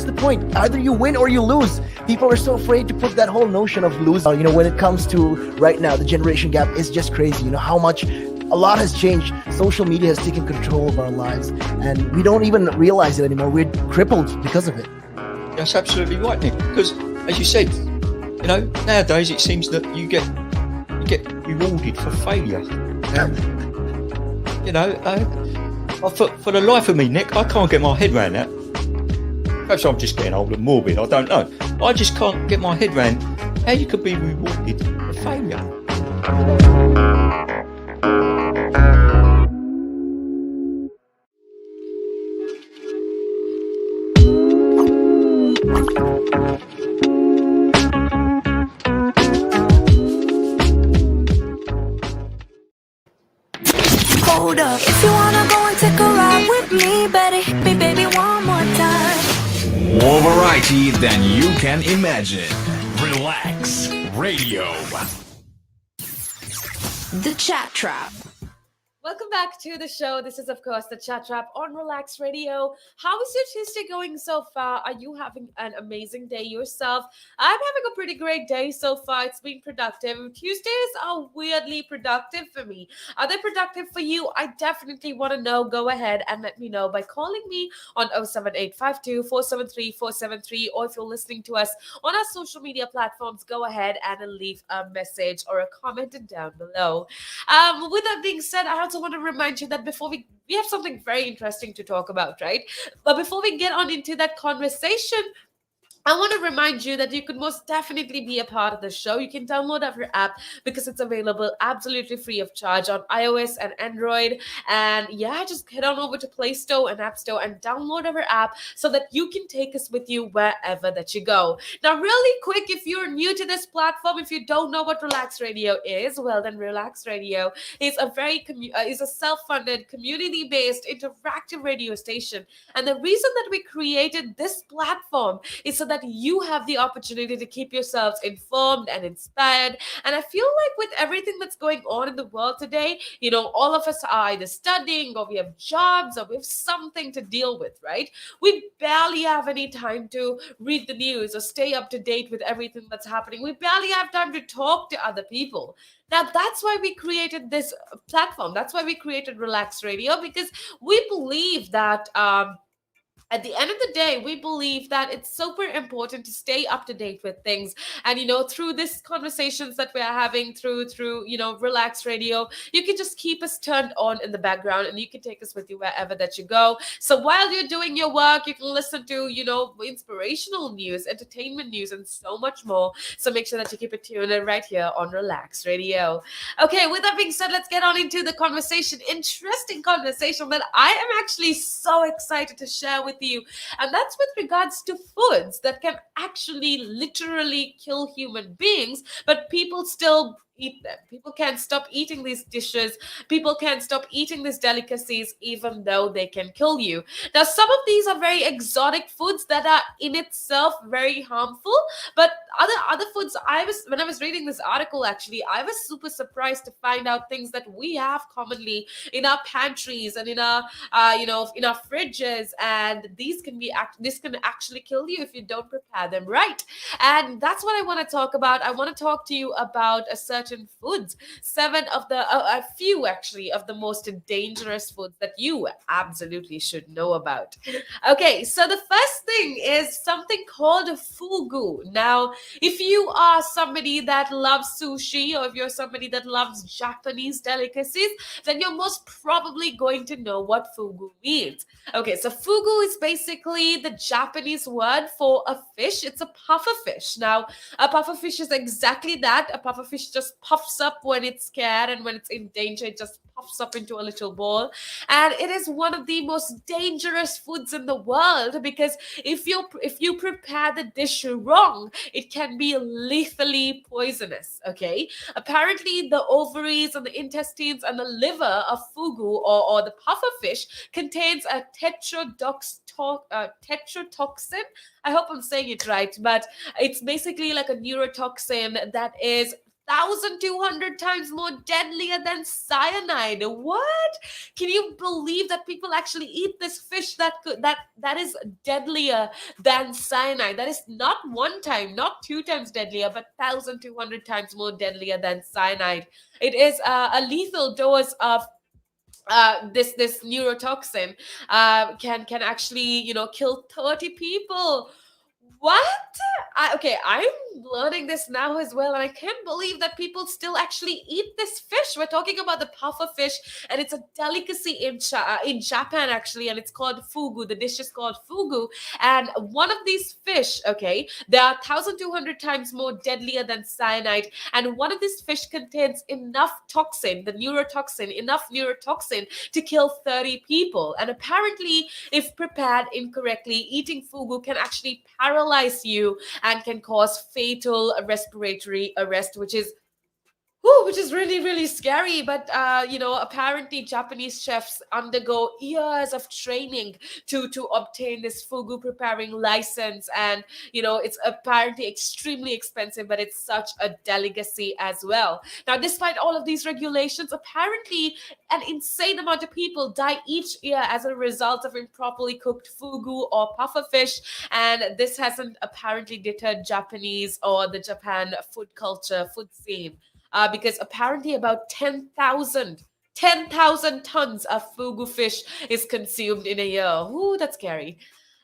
the point. Either you win or you lose. People are so afraid to put that whole notion of lose. When it comes to right now, the generation gap is just crazy. How much a lot has changed. Social media has taken control of our lives, and we don't even realize it anymore. We're crippled because of it. That's absolutely right, Nick. Because, as you said, nowadays it seems that you get rewarded for failure. For the life of me, Nick, I can't get my head around that. Perhaps I'm just getting old and morbid. I don't know. I just can't get my head around how you could be rewarded for failure. Hold up, if you wanna go and take a ride with me, better hit me, baby, one more time. More variety than you can imagine. Relax Radio. The Chat Trap. Welcome back to the show. This is, of course, the Chat Trap on Relax Radio. How is your Tuesday going so far? Are you having an amazing day yourself? I'm having a pretty great day so far. It's been productive. Tuesdays are weirdly productive for me. Are they productive for you? I definitely want to know. Go ahead and let me know by calling me on 07852 473 473, or if you're listening to us on our social media platforms, go ahead and leave a message or a comment down below. With that being said, I also want to remind you that before we have something very interesting to talk about, right? But before we get on into that conversation, I want to remind you that you could most definitely be a part of the show. You can download our app because it's available absolutely free of charge on iOS and Android. And yeah, just head on over to Play Store and App Store and download our app so that you can take us with you wherever that you go. Now, really quick, if you're new to this platform, if you don't know what Relax Radio is, well, then Relax Radio is a self-funded, community-based, interactive radio station. And the reason that we created this platform is so that you have the opportunity to keep yourselves informed and inspired. And I feel like with everything that's going on in the world today, all of us are either studying or we have jobs or we have something to deal with, right? We barely have any time to read the news or stay up to date with everything that's happening. We barely have time to talk to other people. Now, that's why we created this platform. That's why we created Relax Radio, because we believe that at the end of the day, we believe that it's super important to stay up to date with things. And, through these conversations that we're having through Relax Radio, you can just keep us turned on in the background and you can take us with you wherever that you go. So while you're doing your work, you can listen to, inspirational news, entertainment news, and so much more. So make sure that you keep it tuned in right here on Relax Radio. Okay, with that being said, let's get on into the conversation. Interesting conversation that I am actually so excited to share with you, and that's with regards to foods that can actually literally kill human beings, but people still eat them. People can't stop eating these dishes. People can't stop eating these delicacies, even though they can kill you. Now, some of these are very exotic foods that are in itself very harmful, but other foods, when I was reading this article, actually, I was super surprised to find out things that we have commonly in our pantries and in our in our fridges, and this can actually kill you if you don't prepare them right. And that's what I want to talk about. I want to talk to you about a certain foods, a few actually of the most dangerous foods that you absolutely should know about. Okay, so the first thing is something called fugu. Now, if you are somebody that loves sushi, or if you're somebody that loves Japanese delicacies, then you're most probably going to know what fugu means. Okay, so fugu is basically the Japanese word for a fish. It's a puffer fish. Now, a puffer fish is exactly that. A puffer fish just puffs up when it's scared, and when it's in danger, it just puffs up into a little ball. And it is one of the most dangerous foods in the world, because if you prepare the dish wrong, it can be lethally poisonous. Okay, apparently the ovaries and the intestines and the liver of fugu or the puffer fish contains a tetrotoxin. I hope I'm saying it right, but it's basically like a neurotoxin that is 1,200 times more deadlier than cyanide. What? Can you believe that people actually eat this fish that is deadlier than cyanide? That is not one time, not two times deadlier, but 1,200 times more deadlier than cyanide. It is a lethal dose of this neurotoxin can actually kill 30 people. What? Okay, I'm learning this now as well, and I can't believe that people still actually eat this fish. We're talking about the puffer fish, and it's a delicacy in Japan actually, and it's called fugu. The dish is called fugu, and one of these fish, okay, they are 1,200 times more deadlier than cyanide, and one of these fish contains enough toxin, the neurotoxin, enough neurotoxin to kill 30 people. And apparently, if prepared incorrectly, eating fugu can actually paralyze you and can cause fatal respiratory arrest, which is really, really scary. But apparently Japanese chefs undergo years of training to obtain this fugu preparing license, and it's apparently extremely expensive, but it's such a delicacy as well. Now, despite all of these regulations, apparently an insane amount of people die each year as a result of improperly cooked fugu or puffer fish, and this hasn't apparently deterred Japanese or the Japan food culture, food scene, because apparently about 10,000 tons of fugu fish is consumed in a year. Ooh, that's scary.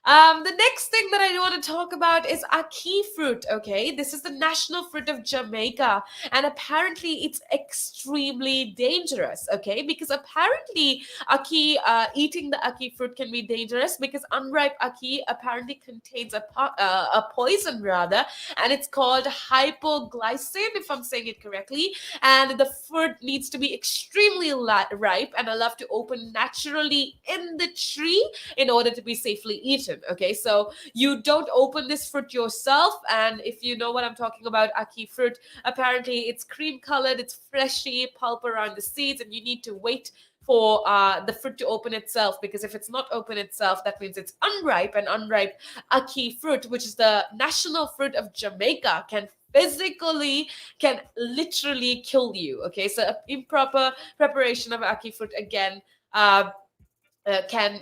The next thing that I want to talk about is ackee fruit. Okay, this is the national fruit of Jamaica, and apparently it's extremely dangerous. Okay, because apparently eating the ackee fruit can be dangerous because unripe ackee apparently contains a poison rather, and it's called hypoglycine, if I'm saying it correctly. And the fruit needs to be extremely ripe and allowed to open naturally in the tree in order to be safely eaten. Okay, so you don't open this fruit yourself. And if you know what I'm talking about, ackee fruit, apparently it's cream colored, it's fleshy, pulp around the seeds, and you need to wait for the fruit to open itself, because if it's not open itself, that means it's unripe. And unripe ackee fruit, which is the national fruit of Jamaica, can literally kill you. Okay, so improper preparation of ackee fruit again can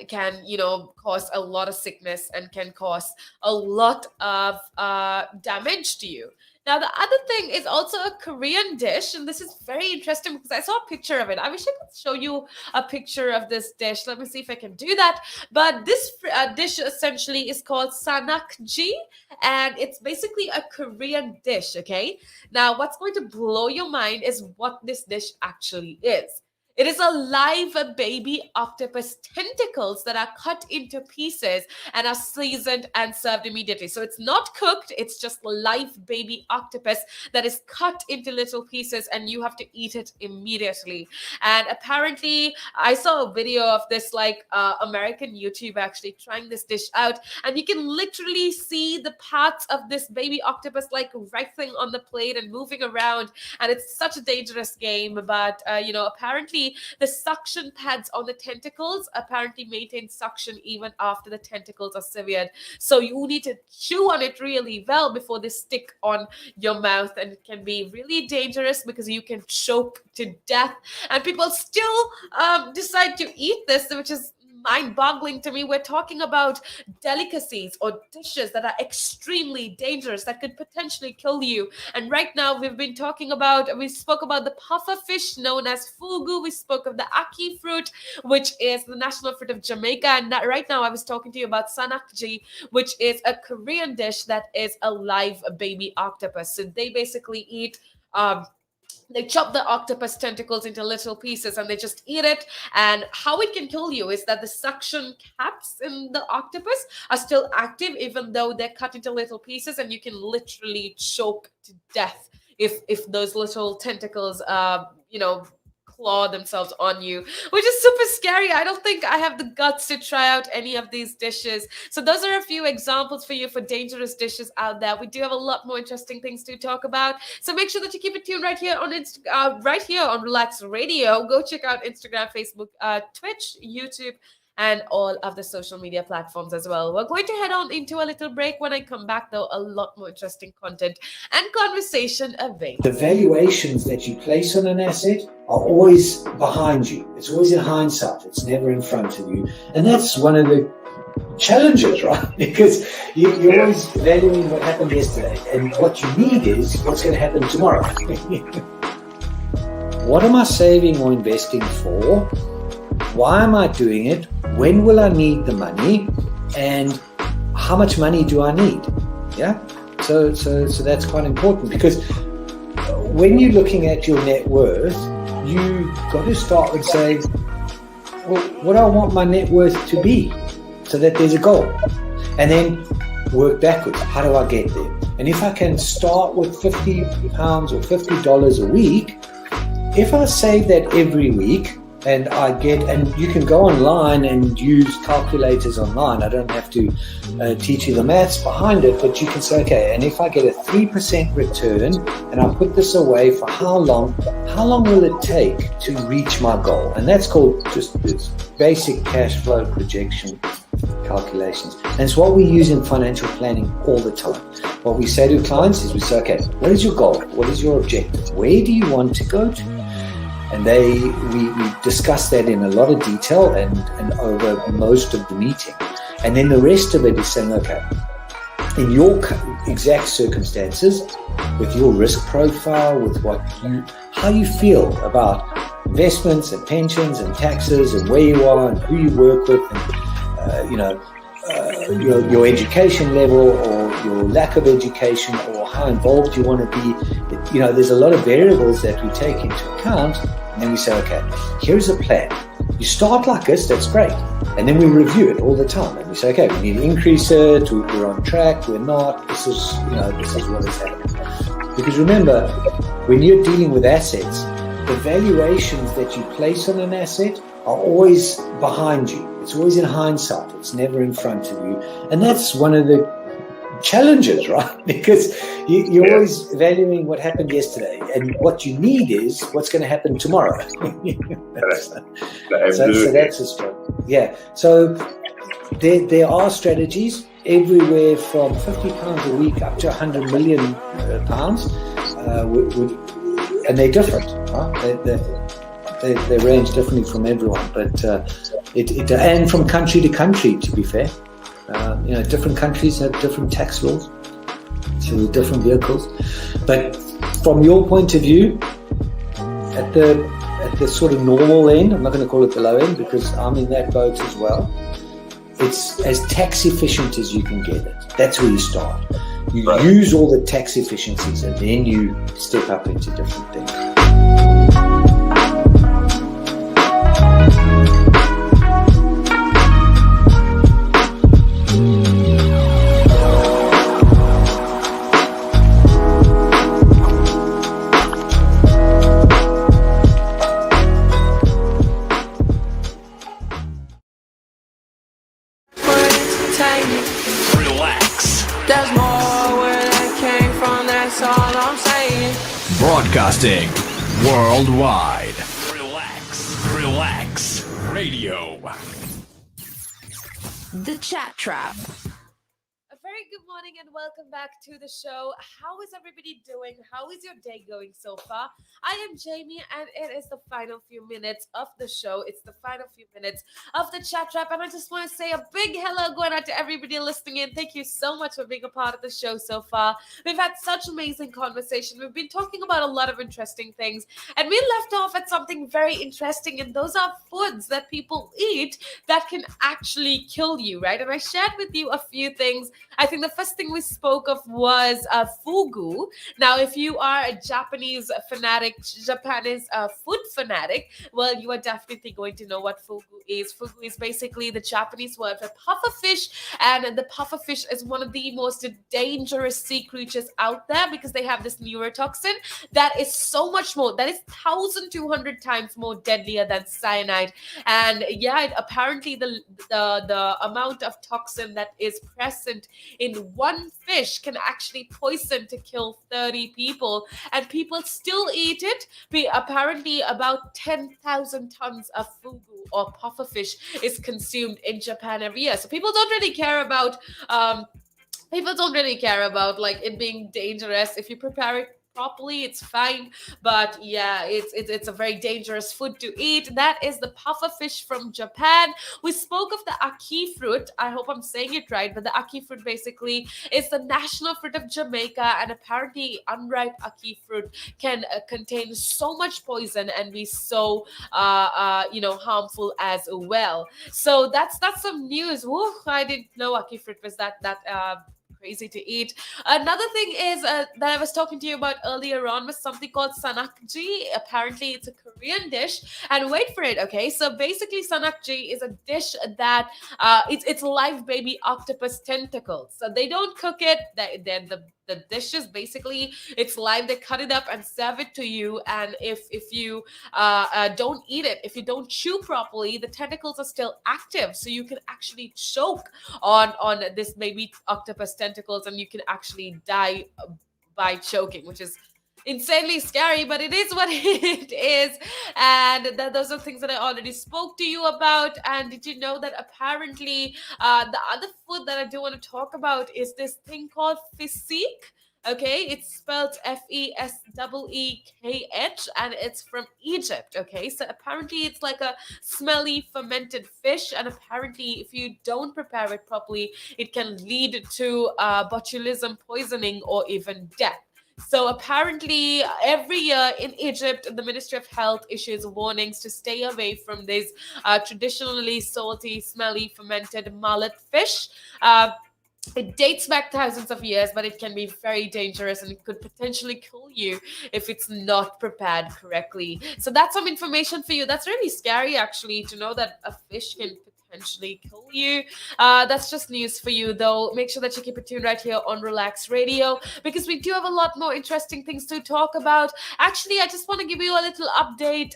cause a lot of sickness and can cause a lot of damage to you. Now, the other thing is also a Korean dish, and this is very interesting because I saw a picture of it. I wish I could show you a picture of this dish. Let me see if I can do that. But this dish essentially is called sanakji, and it's basically a Korean dish. Okay, now what's going to blow your mind is what this dish actually is. It is a live baby octopus tentacles that are cut into pieces and are seasoned and served immediately. So it's not cooked, it's just live baby octopus that is cut into little pieces, and you have to eat it immediately. And apparently, I saw a video of this American YouTube actually trying this dish out, and you can literally see the parts of this baby octopus like writhing on the plate and moving around. And it's such a dangerous game, but apparently the suction pads on the tentacles apparently maintain suction even after the tentacles are severed. So you need to chew on it really well before they stick on your mouth, and it can be really dangerous because you can choke to death. And people still decide to eat this, which is mind-boggling to me. We're talking about delicacies or dishes that are extremely dangerous that could potentially kill you. And right now we spoke about the puffer fish known as fugu. We spoke of the ackee fruit, which is the national fruit of Jamaica. And right now I was talking to you about sanakji, which is a Korean dish that is a live baby octopus. So they basically eat they chop the octopus tentacles into little pieces and they just eat it. And how it can kill you is that the suction caps in the octopus are still active even though they're cut into little pieces, and you can literally choke to death if those little tentacles claw themselves on you, which is super scary. I don't think I have the guts to try out any of these dishes. So those are a few examples for you for dangerous dishes out there. We do have a lot more interesting things to talk about. So make sure that you keep it tuned right here on Relax Radio. Go check out Instagram, Facebook, Twitch, YouTube, and all of the social media platforms as well. We're going to head on into a little break. When I come back, though, a lot more interesting content and conversation awaits. The valuations that you place on an asset are always behind you. It's always in hindsight. It's never in front of you. And that's one of the challenges, right? Because you're always valuing what happened yesterday. And what you need is what's going to happen tomorrow. What am I saving or investing for? Why am I doing it? When will I need the money? And how much money do I need? Yeah. So that's quite important, because when you're looking at your net worth, you got to start with saying, well, what do I want my net worth to be, so that there's a goal, and then work backwards. How do I get there? And if I can start with £50 or $50 a week, if I save that every week, and you can go online and use calculators online. I don't have to teach you the maths behind it, but you can say, okay, and if I get a 3% return and I put this away for how long will it take to reach my goal? And that's called just this basic cash flow projection calculations. And it's what we use in financial planning all the time. What we say to clients is we say, okay, what is your goal? What is your objective? Where do you want to go to? And we discuss that in a lot of detail and over most of the meeting. And then the rest of it is saying, okay, in your exact circumstances, with your risk profile, with how you feel about investments and pensions and taxes and where you are and who you work with, and your education level or your lack of education or how involved you want to be. There's a lot of variables that we take into account, and then we say, okay, here's a plan. You start like this, that's great. And then we review it all the time. And we say, okay, we need to increase it, we're on track, we're not, this is what is happening. Because remember, when you're dealing with assets, the valuations that you place on an asset are always behind you. It's always in hindsight. It's never in front of you. And that's one of the challenges, right? Because you're always valuing what happened yesterday. And what you need is what's going to happen tomorrow. So that's a struggle. Yeah. So there are strategies everywhere from £50 a week up to £100 million, and they're different. Right? They range differently from everyone, but and from country to country, to be fair. Different countries have different tax laws, so different vehicles. But from your point of view, at the sort of normal end, I'm not going to call it the low end because I'm in that boat as well. It's as tax efficient as you can get it. That's where you start. You use all the tax efficiencies, and then you step up into different things. Relax. There's more where that came from, that's all I'm saying. Broadcasting worldwide. Relax Radio. The Chat Trap. A very good morning and welcome back to the show. How is everybody doing? How is your day going so far? I am Jamie, and it is the final few minutes of the show. It's the final few minutes of the Chat Trap, and I just want to say a big hello going out to everybody listening in. Thank you so much for being a part of the show so far. We've had such amazing conversation. We've been talking about a lot of interesting things, and we left off at something very interesting, and those are foods that people eat that can actually kill you, right? And I shared with you a few things. I think the first thing we spoke of was fugu. Now, if you are a Japanese fanatic, Japanese food fanatic, well, you are definitely going to know what fugu is. Fugu is basically the Japanese word for pufferfish, and the pufferfish is one of the most dangerous sea creatures out there because they have this neurotoxin that is so much more, that is 1,200 times more deadlier than cyanide. And yeah, apparently the amount of toxin that is present in in one fish can actually poison to kill 30 people, and people still eat it. Apparently, about 10,000 tons of fugu or pufferfish is consumed in Japan every year. So people don't really care about like it being dangerous. If you prepare it properly, it's fine. But yeah, it's a very dangerous food to eat. That is the puffer fish from Japan. We spoke of the aki fruit. I hope I'm saying it right, but the aki fruit basically is the national fruit of Jamaica, and apparently unripe aki fruit can contain so much poison and be so harmful as well. So that's some news. Woo, I didn't know aki fruit was that crazy to eat. Another thing is that I was talking to you about earlier on was something called sanakji. Apparently, it's a Korean dish, and wait for it. Okay, so basically, sanakji is a dish that it's live baby octopus tentacles. So they don't cook it. Then the dish is basically it's live. They cut it up and serve it to you, and if you don't eat it, if you don't chew properly, the tentacles are still active, so you can actually choke on this baby octopus tentacles, and you can actually die by choking, which is insanely scary, but it is what it is. And those are things that I already spoke to you about. And did you know that apparently the other food that I do want to talk about is this thing called physique? Okay, it's spelled Fesweekh, and it's from Egypt. Okay, so apparently it's like a smelly fermented fish, and apparently if you don't prepare it properly, it can lead to botulism poisoning or even death. So apparently, every year in Egypt, the Ministry of Health issues warnings to stay away from these traditionally salty, smelly, fermented mullet fish. It dates back thousands of years, but it can be very dangerous and it could potentially kill you if it's not prepared correctly. So that's some information for you. That's really scary, actually, to know that a fish can potentially kill you. That's just news for you, though. Make sure that you keep it tuned right here on Relax Radio, because we do have a lot more interesting things to talk about. Actually, I just want to give you a little update.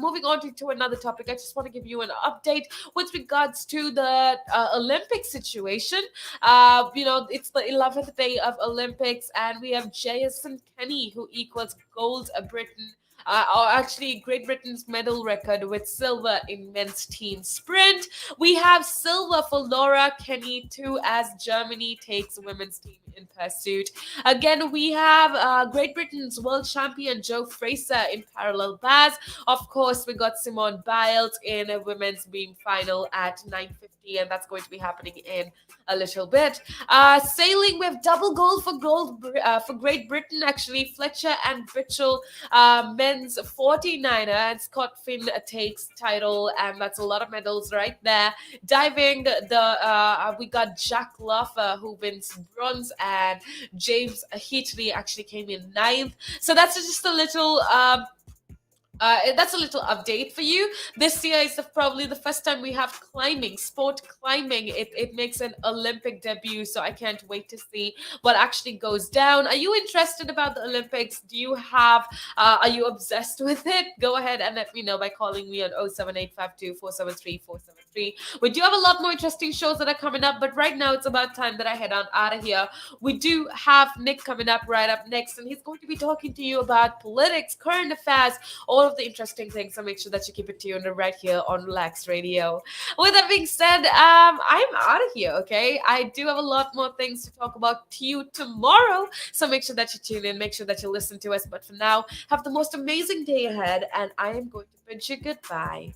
Moving on to another topic, I just want to give you an update with regards to the Olympic situation. It's the 11th day of Olympics, and we have Jason Kenny, who equals gold Britain. Or actually, Great Britain's medal record with silver in men's team sprint. We have silver for Laura Kenny too, as Germany takes women's team in pursuit. Again, we have Great Britain's world champion Joe Fraser in parallel bars. Of course, we got Simone Biles in a women's beam final at 9:50, and that's going to be happening in a little bit. Sailing, we have double gold for Great Britain. Actually, Fletcher and Bitchell men's 49er, and Scott Finn takes title, and that's a lot of medals right there. Diving, we got Jack Loffer who wins bronze, and James Heatley actually came in ninth. So that's just a little that's a little update for you. This year is probably the first time we have sport climbing. It makes an Olympic debut, so I can't wait to see what actually goes down. Are you interested about the Olympics? Are you obsessed with it? Go ahead and let me know by calling me on 07852 473 473. We do have a lot more interesting shows that are coming up, but right now it's about time that I head on out of here. We do have Nick coming up right up next, and he's going to be talking to you about politics, current affairs, all of the interesting things. So make sure that you keep it tuned right here on Relax Radio. With that being said, I'm out of here. Okay, I do have a lot more things to talk about to you tomorrow, so make sure that you tune in, make sure that you listen to us. But for now, have the most amazing day ahead, and I am going to bid you goodbye.